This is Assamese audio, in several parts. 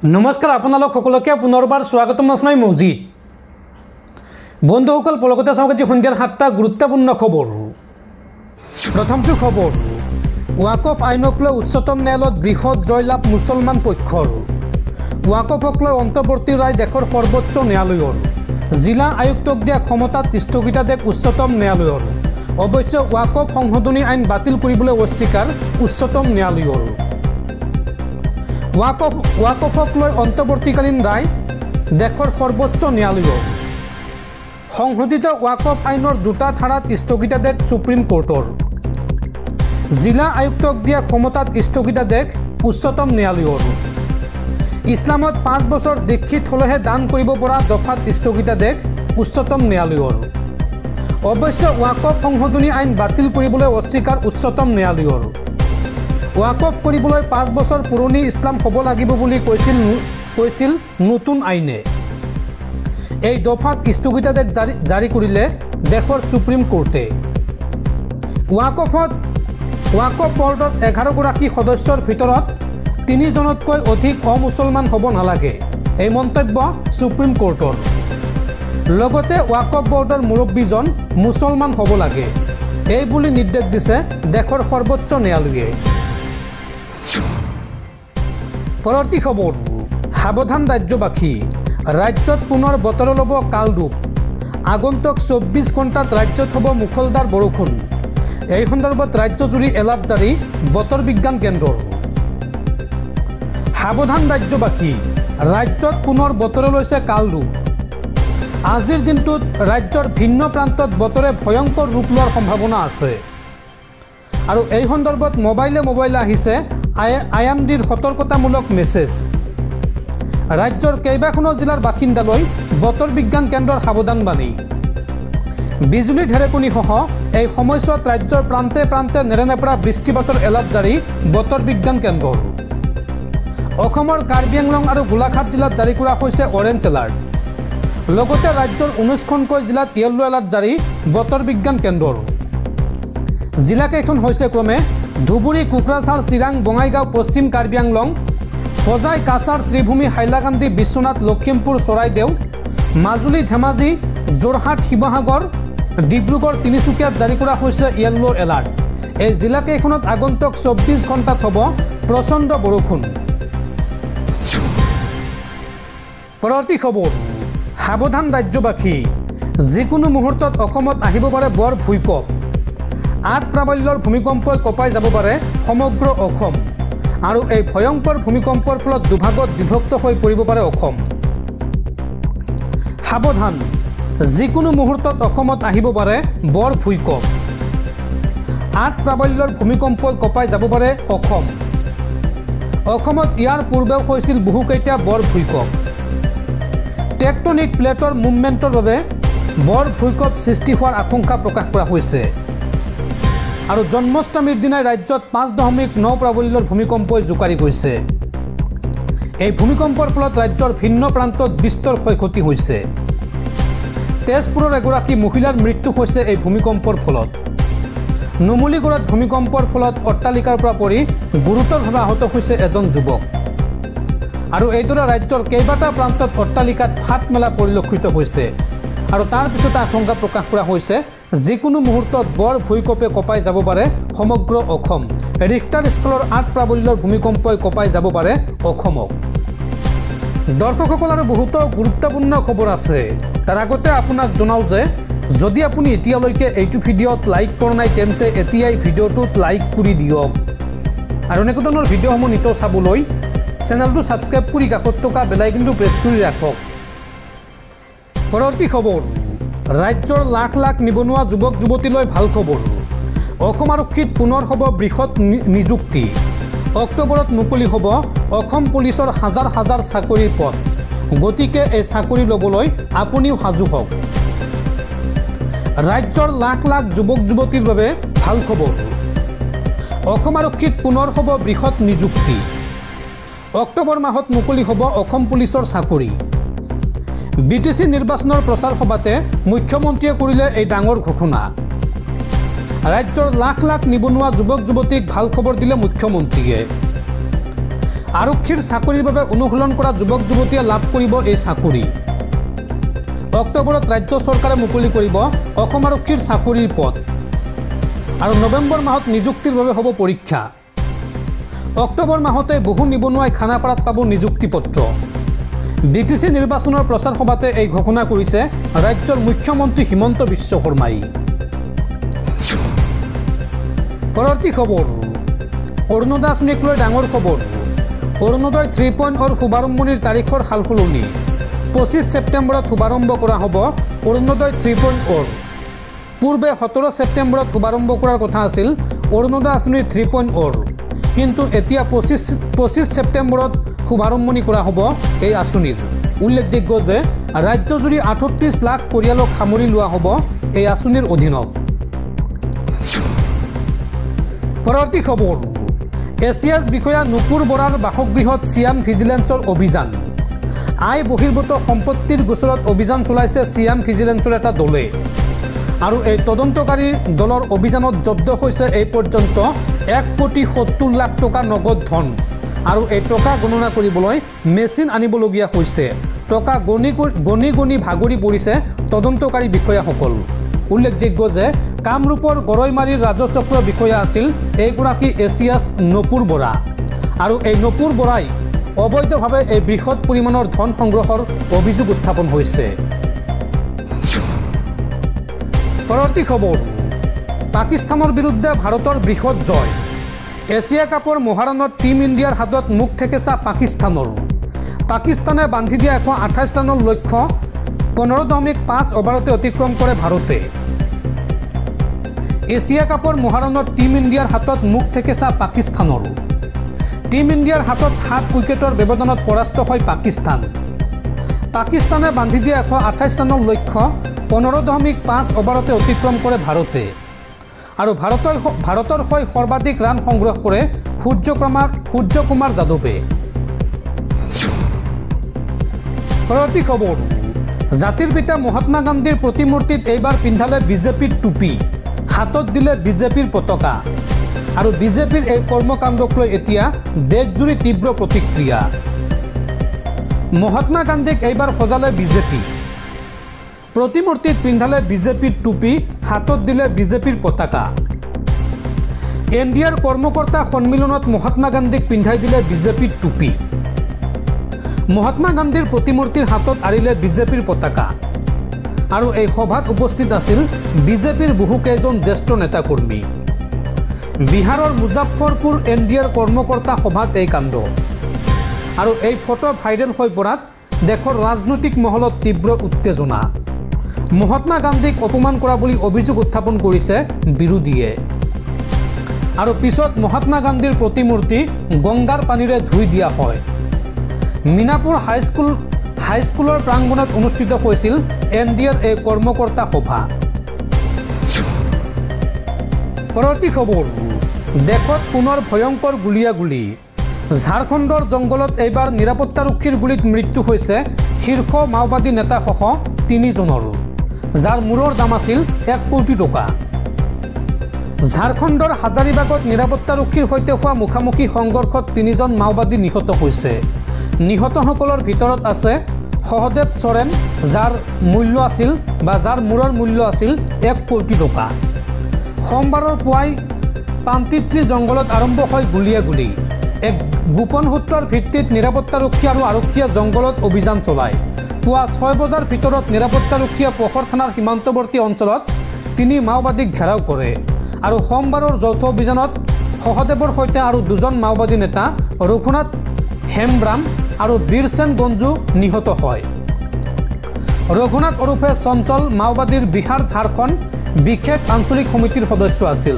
নমস্কাৰ আপোনালোক সকলোকে পুনৰবাৰ স্বাগতম নাছমাই মজিদ বন্ধুসকল পলকতে চাওক আজি সন্ধিয়াৰ 7টা গুৰুত্বপূৰ্ণ খবৰ। প্ৰথমটো খবৰ, ওয়াকফ আইনক লৈ উচ্চতম ন্যায়ালয়ত বৃহৎ জয়লাভ মুছলমান পক্ষৰ। ওয়াকফক লৈ অন্তৰ্বৰ্তী ৰায় দেশৰ সৰ্বোচ্চ ন্যায়ালয়ৰ। জিলা আয়ুক্তক দিয়া ক্ষমতাত স্থগিতাদেশ উচ্চতম ন্যায়ালয়ৰ। অৱশ্যে ওয়াকফ সংশোধনী আইন বাতিল কৰিবলৈ অস্বীকাৰ উচ্চতম ন্যায়ালয়ৰ। ওয়াকফক লৈ অন্তৰ্বৰ্তীকালীন ৰায় দেশৰ সৰ্বোচ্চ ন্যায়ালয়ৰ। সংশোধিত ওয়াকফ আইনৰ দুটা ধাৰাত স্থগিতাদেশ সুপ্ৰিম কোৰ্টৰ। জিলা আয়ুক্তক দিয়া ক্ষমতাত স্থগিতাদেশ উচ্চতম ন্যায়ালয়ৰ। ইছলামত 5 বছৰ দীক্ষিত হ'লেহে দান কৰিব পৰা দফাত স্থগিতাদেশ উচ্চতম ন্যায়ালয়ৰ। অৱশ্যে ওয়াকফ সংশোধনী আইন বাতিল কৰিবলৈ অস্বীকাৰ উচ্চতম ন্যায়ালয়ৰ। ওয়াকফ কৰিবলৈ 5 বছৰ পুৰণি ইছলাম হ'ব লাগিব বুলি কৈছিল নতুন আইনে। এই দফাত স্থগিতাদেশ জাৰি কৰিলে দেশৰ সুপ্ৰিম কোৰ্টে। ওয়াকফ বৰ্ডত 11গৰাকী সদস্যৰ ভিতৰত 3জনতকৈ অধিক অমুছলমান হ'ব নালাগে, এই মন্তব্য সুপ্ৰিম কোৰ্টৰ। লগতে ওয়াকফ বৰ্ডৰ মুৰব্বীজন মুছলমান হ'ব লাগে, এই বুলি নিৰ্দেশ দিছে দেশৰ সৰ্বোচ্চ ন্যায়ালয়ে। পৰৱৰ্তী খবৰ, সাৱধান ৰাজ্যবাসী, ৰাজ্যত পুনৰ বতৰ ল'ব কালৰূপ। আগন্তুক 24 ঘণ্টাত ৰাজ্যত হ'ব মুখলধাৰ বৰষুণ। এই সন্দৰ্ভত ৰাজ্যজুৰি এলাৰ্ট জাৰি বতৰ বিজ্ঞান কেন্দ্ৰৰ। সাৱধান ৰাজ্যবাসী, ৰাজ্যত পুনৰ বতৰে লৈছে কালৰূপ। আজিৰ দিনটোত ৰাজ্যৰ ভিন্ন প্ৰান্তত বতৰে ভয়ংকৰ ৰূপ লোৱাৰ সম্ভাৱনা আছে। আৰু এই সন্দৰ্ভত মোবাইলে আহিছে IMDৰ সতৰ্কতামূলক মেছেজ। ৰাজ্যৰ কেইবাখনো জিলাৰ বাসিন্দালৈ বতৰ বিজ্ঞান কেন্দ্ৰৰ সাৱধানবাণী। বিজুলী ঢেৰেকণিসহ এই সময়ছোৱাত ৰাজ্যৰ প্ৰান্তে প্ৰান্তে নেৰানেপেৰা বৃষ্টিপাতৰ এলাৰ্ট জাৰি বতৰ বিজ্ঞান কেন্দ্ৰৰ। অসমৰ কাৰ্বি আংলং আৰু গোলাঘাট জিলাত জাৰি কৰা হৈছে অৰেঞ্জ এলাৰ্ট। লগতে ৰাজ্যৰ 19খনকৈ জিলাত য়েল্লো এলাৰ্ট জাৰি বতৰ বিজ্ঞান কেন্দ্ৰৰ। জিলাকেইখন হৈছে ক্ৰমে ধুবুৰী, কোকৰাঝাৰ, চিৰাং, বঙাইগাঁও, পশ্চিম কাৰ্বি আংলং, হোজাই, কাছাৰ, শ্ৰীভূমি, হাইলাকান্দি, বিশ্বনাথ, লখিমপুৰ, চৰাইদেউ, মাজুলী, ধেমাজি, যোৰহাট, শিৱসাগৰ, ডিব্ৰুগড়, তিনিচুকীয়াত জাৰি কৰা হৈছে য়েল্লো এলাৰ্ট। এই জিলাকেইখনত আগন্তুক 24 ঘণ্টাত হ'ব প্ৰচণ্ড বৰষুণ। পৰৱৰ্তী খবৰ, সাৱধান ৰাজ্যবাসী, যিকোনো মুহূৰ্তত অসমত আহিব পাৰে বৰ ভূঁইকঁপ। 8 প্ৰাবল্যৰ ভূমিকম্পই কঁপাই যাব পাৰে সমগ্ৰ অসম। আৰু এই ভয়ংকৰ ভূমিকম্পৰ ফলত দুভাগত বিভক্ত হৈ পৰিব পাৰে অসম। সাৱধান, যিকোনো মুহূৰ্তত অসমত আহিব পাৰে বৰ ভূঁইকঁপ। 8 প্ৰাবল্যৰ ভূমিকম্পই কঁপাই যাব পাৰে অসম। অসমত ইয়াৰ পূৰ্বেও হৈছিল বহুকেইটা বৰ ভূঁইকঁপ। টেকটনিক প্লেটৰ মুভমেণ্টৰ বাবে বৰ ভূঁইকঁপ সৃষ্টি হোৱাৰ আশংকা প্ৰকাশ কৰা হৈছে। আৰু জন্মাষ্টমীৰ দিনাই ৰাজ্যত 5.9 প্ৰাবল্যৰ ভূমিকম্পই জোকাৰি গৈছে। এই ভূমিকম্পৰ ফলত ৰাজ্যৰ ভিন্ন প্ৰান্তত বিস্তৰ ক্ষয়ক্ষতি হৈছে। তেজপুৰৰ এগৰাকী মহিলাৰ মৃত্যু হৈছে এই ভূমিকম্পৰ ফলত। নুমলীগড়ত ভূমিকম্পৰ ফলত অট্টালিকাৰ পৰা পৰি গুৰুতৰভাৱে আহত হৈছে এজন যুৱক। আৰু এইদৰে ৰাজ্যৰ কেইবাটা প্ৰান্তত অট্টালিকাত ফাট মেলা পৰিলক্ষিত হৈছে। আৰু তাৰ পিছতে আশংকা প্ৰকাশ কৰা হৈছে যিকোনো মুহূৰ্তত বৰ ভূঁইকঁপে কঁপাই যাব পাৰে সমগ্ৰ অসম। ৰিক্টাৰ স্কেলৰ 8 প্ৰাবল্যৰ ভূমিকম্পই কঁপাই যাব পাৰে অসমক। দৰ্শকসকল, আৰু বহুতো গুৰুত্বপূৰ্ণ খবৰ আছে। তাৰ আগতে আপোনাক জনাওঁ যে যদি আপুনি এতিয়ালৈকে এইটো ভিডিঅ'ত লাইক কৰা নাই তেন্তে এতিয়াই ভিডিঅ'টোত লাইক কৰি দিয়ক। আৰু এনেকুৱা ধৰণৰ ভিডিঅ'সমূহ নিতৌ চাবলৈ চেনেলটো ছাবস্ক্ৰাইব কৰি কাষত থকা বেলাইকনটো প্ৰেছ কৰি ৰাখক। পৰৱৰ্তী খবৰ, ৰাজ্যৰ লাখ লাখ নিবনুৱা যুৱক যুৱতীলৈ ভাল খবৰ। অসম আৰক্ষীত পুনৰ হ'ব বৃহৎ নিযুক্তি। অক্টোবৰত মুকলি হ'ব অসম পুলিচৰ হাজাৰ হাজাৰ চাকৰিৰ পদ। গতিকে এই চাকৰি ল'বলৈ আপুনিও সাজু হওক। ৰাজ্যৰ লাখ লাখ যুৱক যুৱতীৰ বাবে ভাল খবৰ। অসম আৰক্ষীত পুনৰ হ'ব বৃহৎ নিযুক্তি। অক্টোবৰ মাহত মুকলি হ'ব অসম পুলিচৰ চাকৰি। BTC নিৰ্বাচনৰ প্ৰচাৰ সভাতে মুখ্যমন্ত্ৰীয়ে কৰিলে এই ডাঙৰ ঘোষণা। ৰাজ্যৰ লাখ লাখ নিবনুৱা যুৱক যুৱতীক ভাল খবৰ দিলে মুখ্যমন্ত্ৰীয়ে। আৰক্ষীৰ চাকৰিৰ বাবে অনুশীলন কৰা যুৱক যুৱতীয়ে লাভ কৰিব এই চাকৰি। অক্টোবৰত ৰাজ্য চৰকাৰে মুকলি কৰিব অসম আৰক্ষীৰ চাকৰিৰ পদ আৰু নৱেম্বৰ মাহত নিযুক্তিৰ বাবে হ'ব পৰীক্ষা। অক্টোবৰ মাহতে বহু নিবনুৱাই খানাপাৰাত পাব নিযুক্তি পত্ৰ। বিটিচি নিৰ্বাচনৰ প্ৰচাৰ সভাতে এই ঘোষণা কৰিছে ৰাজ্যৰ মুখ্যমন্ত্ৰী হিমন্ত বিশ্ব শৰ্মাই। পৰৱৰ্তী খবৰ, অৰুণোদয় আঁচনিক লৈ ডাঙৰ খবৰ। অৰুণোদয় 3.0 শুভাৰম্ভণিৰ তাৰিখৰ সালসলনি। 25 ছেপ্টেম্বৰত শুভাৰম্ভ কৰা হ'ব অৰুণোদয় 3.0। পূৰ্বে 17 ছেপ্টেম্বৰত শুভাৰম্ভ কৰাৰ কথা আছিল অৰুণোদয় আঁচনি 3.0, কিন্তু এতিয়া 25 ছেপ্টেম্বৰত শুভাৰম্ভণি কৰা হ'ব এই আঁচনিৰ। উল্লেখযোগ্য যে ৰাজ্যজুৰি 38 লাখ পৰিয়ালক সামৰি লোৱা হ'ব এই আঁচনিৰ অধীনত। পৰৱৰ্তী খবৰ, এছিয়াছ বিষয়া নুপুৰ বৰাৰ বাসগৃহত চিয়াম ভিজিলেন্সৰ অভিযান। আয় বহিৰ্ভূত সম্পত্তিৰ গোচৰত অভিযান চলাইছে চিয়াম ভিজিলেন্সৰ এটা দলে আৰু এই তদন্তকাৰী দলৰ অভিযানত জব্দ হৈছে এই পৰ্যন্ত 1,70 লাখ টকা নগদ ধন আৰু এই টকা গণনা কৰিবলৈ মেচিন আনিবলগীয়া হৈছে। টকা গণি গণি ভাগৰি পৰিছে তদন্তকাৰী বিষয়াসকল। উল্লেখযোগ্য যে কামৰূপৰ গৰৈমাৰীৰ ৰাজচক্ৰ বিষয়া আছিল এইগৰাকী এছিয়াছ নুপুৰ বৰা আৰু এই নুপুৰ বৰাই অবৈধভাৱে এই বৃহৎ পৰিমাণৰ ধন সংগ্ৰহৰ অভিযোগ উত্থাপন হৈছে। পৰৱৰ্তী খবৰ, পাকিস্তানৰ বিৰুদ্ধে ভাৰতৰ বৃহৎ জয়। এছিয়া কাপৰ মহাৰণত টিম ইণ্ডিয়াৰ হাতত মুখ ঠেকেচা পাকিস্তানৰ। পাকিস্তানে বান্ধি দিয়া 128 ৰানৰ লক্ষ্য 15.5 অভাৰতে অতিক্ৰম কৰে ভাৰতে। এছিয়া কাপৰ মহাৰণত টিম ইণ্ডিয়াৰ হাতত মুখ ঠেকেচা পাকিস্তানৰ। টিম ইণ্ডিয়াৰ হাতত 7 উইকেটৰ ব্যৱধানত পৰাস্ত হয় পাকিস্তান। পাকিস্তানে বান্ধি দিয়া 128 ৰানৰ লক্ষ্য 15.5 অভাৰতে অতিক্ৰম কৰে ভাৰতে আৰু ভাৰতৰ হৈ সৰ্বাধিক ৰান সংগ্ৰহ কৰে সূৰ্য কুমাৰ যাদৱে। পৰৱৰ্তী খবৰ, জাতিৰ পিতা মহাত্মা গান্ধীৰ প্ৰতিমূৰ্তিত এইবাৰ পিন্ধালে বিজেপিৰ টুপি, হাতত দিলে বিজেপিৰ পতাকা আৰু বিজেপিৰ এই কৰ্মকাণ্ডক লৈ এতিয়া দেশজুৰি তীব্ৰ প্ৰতিক্ৰিয়া। মহাত্মা গান্ধীক এইবাৰ সজালে বিজেপি, প্ৰতিমূৰ্তিত পিন্ধালে বিজেপিৰ টুপি, হাতত দিলে বিজেপিৰ পতাকা। এনডিএৰ কৰ্মকৰ্তা সন্মিলনত মহাত্মা গান্ধীক পিন্ধাই দিলে বিজেপিৰ টুপি। মহাত্মা গান্ধীৰ প্ৰতিমূৰ্তিৰ হাতত আৰিলে বিজেপিৰ পতাকা আৰু এই সভাত উপস্থিত আছিল বিজেপিৰ বহুকেইজন জ্যেষ্ঠ নেতাকৰ্মী। বিহাৰৰ মুজাফৰপুৰ এনডিএৰ কৰ্মকৰ্তা সভাত এই কাণ্ড আৰু এই ফটো ভাইৰেল হৈ পৰাত দেশৰ ৰাজনৈতিক মহলত তীব্ৰ উত্তেজনা। মহাত্মা গান্ধীক অপমান কৰা বুলি অভিযোগ উত্থাপন কৰিছে বিৰোধীয়ে আৰু পিছত মহাত্মা গান্ধীৰ প্ৰতিমূৰ্তি গংগাৰ পানীৰে ধুই দিয়া হয়। মিনাপুৰ হাইস্কুলৰ প্ৰাংগণত অনুষ্ঠিত হৈছিল এনডিএৰ এই কৰ্মকৰ্তা সভা। পৰৱৰ্তী খবৰ, দেশত পুনৰ ভয়ংকৰ গুলীয়াগুলী। ঝাৰখণ্ডৰ জংঘলত এইবাৰ নিৰাপত্তাৰক্ষীৰ গুলীত মৃত্যু হৈছে শীৰ্ষ মাওবাদী নেতাসহ 3জনৰ, যাৰ মূৰৰ দাম আছিল 1 কোটি টকা। ঝাৰখণ্ডৰ হাজাৰিবাগত নিৰাপত্তাৰক্ষীৰ সৈতে হোৱা মুখামুখি সংঘৰ্ষত 3জন মাওবাদী নিহত হৈছে। নিহতসকলৰ ভিতৰত আছে সহদেৱ চৰেন, যাৰ মূৰৰ মূল্য আছিল 1 কোটি টকা। সোমবাৰৰ পুৱাই পান্তিত্ৰী জংঘলত আৰম্ভ হয় গুলীয়াগুলী। এক গোপন সূত্ৰৰ ভিত্তিত নিৰাপত্তাৰক্ষী আৰু আৰক্ষীয়ে জংঘলত অভিযান চলায়। পুৱা 6 বজাৰ ভিতৰত নিৰাপত্তাৰক্ষীয়ে পখৰ থানাৰ সীমান্তৱৰ্তী অঞ্চলত 3 মাওবাদীক ঘেৰাও কৰে আৰু সোমবাৰৰ যৌথ অভিযানত সহদেৱৰ সৈতে আৰু 2জন মাওবাদী নেতা ৰঘুনাথ হেমব্ৰাম আৰু বীৰসেন গঞ্জু নিহত হয়। ৰঘুনাথ ওৰফে চঞ্চল মাওবাদীৰ বিহাৰ ঝাৰখণ্ড বিশেষ আঞ্চলিক সমিতিৰ সদস্য আছিল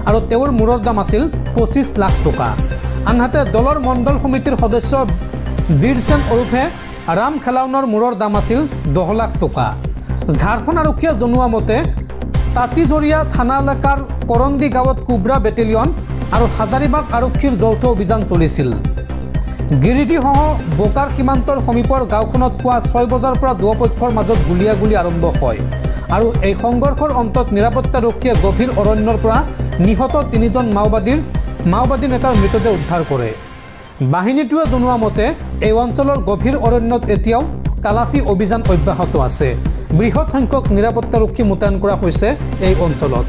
আৰু তেওঁৰ মূৰৰ দাম আছিল 25 লাখ টকা। আনহাতে দলৰ মণ্ডল সমিতিৰ সদস্য বীৰসেন ওৰফে ৰাম খেলাউনৰ মূৰৰ দাম আছিল 10 লাখ টকা। ঝাৰখণ্ড আৰক্ষীয়ে জনোৱা মতে তাঁতিজৰীয়া থানা এলেকাৰ কৰন্দী গাঁৱত কোব্ৰা বেটেলিয়ন আৰু হাজাৰিবাগ আৰক্ষীৰ যৌথ অভিযান চলিছিল। গিৰিডিসহ বোকাৰ সীমান্তৰ সমীপৰ গাঁওখনত পুৱা 6 বজাৰ পৰা দুয়োপক্ষৰ মাজত গুলীয়াগুলী আৰম্ভ হয় আৰু এই সংঘৰ্ষৰ অন্তত নিৰাপত্তাৰক্ষীয়ে গভীৰ অৰণ্যৰ পৰা নিহত 3জন মাওবাদী নেতাৰ মৃতদেহ উদ্ধাৰ কৰে। বাহিনীটোৱে জনোৱা মতে এই অঞ্চলৰ গভীৰ অৰণ্যত এতিয়াও তালাচী অভিযান অব্যাহত আছে। বৃহৎ সংখ্যক নিৰাপত্তাৰক্ষী মোতায়েন কৰা হৈছে এই অঞ্চলত।